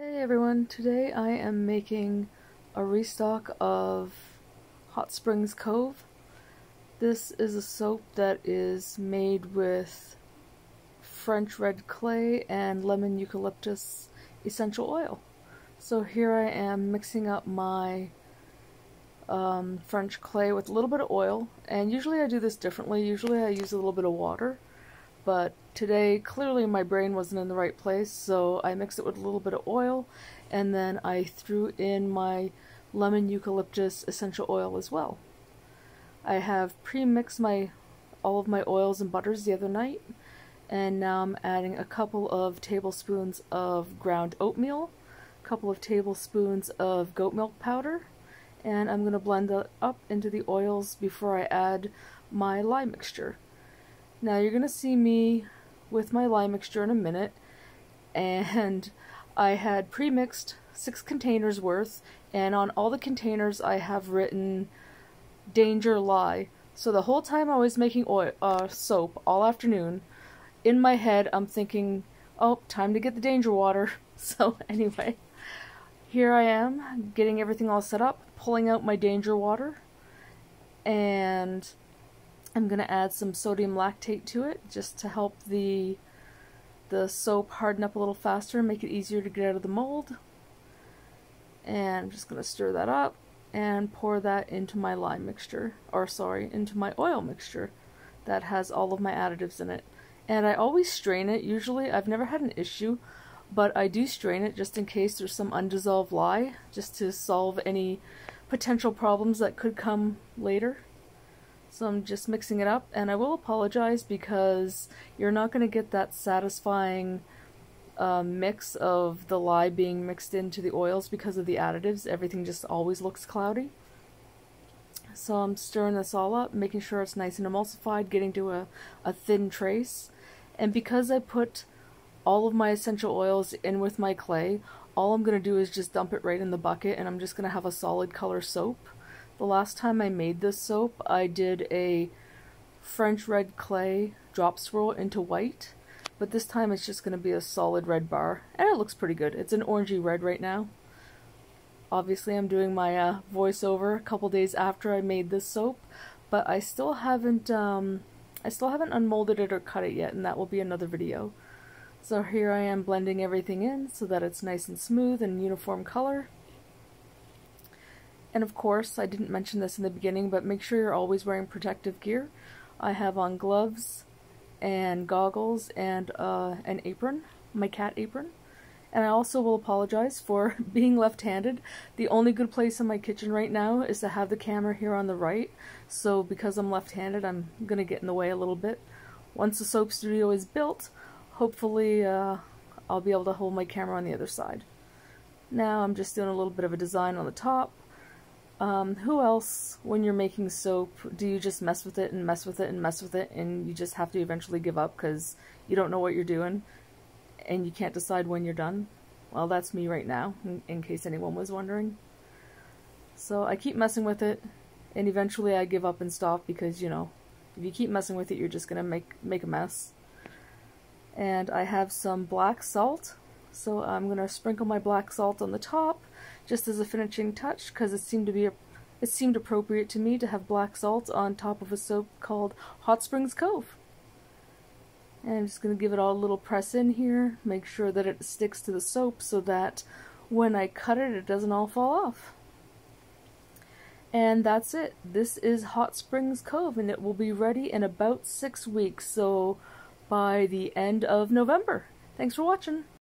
Hey everyone, today I am making a restock of Hot Springs Cove. This is a soap that is made with French red clay and lemon eucalyptus essential oil. So here I am mixing up my French clay with a little bit of oil, and usually I do this differently. Usually I use a little bit of water. But today, clearly my brain wasn't in the right place, so I mixed it with a little bit of oil, and then I threw in my lemon eucalyptus essential oil as well. I have pre-mixed all of my oils and butters the other night, and now I'm adding a couple of tablespoons of ground oatmeal, a couple of tablespoons of goat milk powder, and I'm going to blend that up into the oils before I add my lye mixture. Now you're going to see me with my lye mixture in a minute, and I had pre-mixed 6 containers worth, and on all the containers I have written danger lye. So the whole time I was making soap all afternoon, in my head I'm thinking, oh, time to get the danger water. So anyway, here I am getting everything all set up, pulling out my danger water, and I'm going to add some sodium lactate to it just to help the soap harden up a little faster and make it easier to get out of the mold. And I'm just going to stir that up and pour that into my lye mixture, into my oil mixture that has all of my additives in it. And I always strain it. Usually I've never had an issue, but I do strain it just in case there's some undissolved lye, just to solve any potential problems that could come later. So I'm just mixing it up, and I will apologize because you're not going to get that satisfying mix of the lye being mixed into the oils because of the additives. Everything just always looks cloudy. So I'm stirring this all up, making sure it's nice and emulsified, getting to a thin trace. And because I put all of my essential oils in with my clay, all I'm going to do is just dump it right in the bucket, and I'm just going to have a solid color soap. The last time I made this soap, I did a French red clay drop swirl into white, but this time it's just going to be a solid red bar, and it looks pretty good. It's an orangey red right now. Obviously I'm doing my voiceover a couple days after I made this soap, but I still haven't unmolded it or cut it yet, and that will be another video. So here I am blending everything in so that it's nice and smooth and uniform color. And of course, I didn't mention this in the beginning, but make sure you're always wearing protective gear. I have on gloves and goggles and an apron, my cat apron. And I also will apologize for being left-handed. The only good place in my kitchen right now is to have the camera here on the right. So because I'm left-handed, I'm going to get in the way a little bit. Once the soap studio is built, hopefully I'll be able to hold my camera on the other side. Now I'm just doing a little bit of a design on the top. Who else, when you're making soap, do you just mess with it and mess with it and mess with it, and you just have to eventually give up because you don't know what you're doing and you can't decide when you're done? Well, that's me right now, in case anyone was wondering. So I keep messing with it, and eventually I give up and stop because, you know, if you keep messing with it, you're just gonna make a mess. And I have some black salt, so I'm gonna sprinkle my black salt on the top, just as a finishing touch, because it seemed appropriate to me to have black salt on top of a soap called Hot Springs Cove. And I'm just going to give it all a little press in here, make sure that it sticks to the soap so that when I cut it, it doesn't all fall off. And that's it. This is Hot Springs Cove, and it will be ready in about 6 weeks, so by the end of November. Thanks for watching.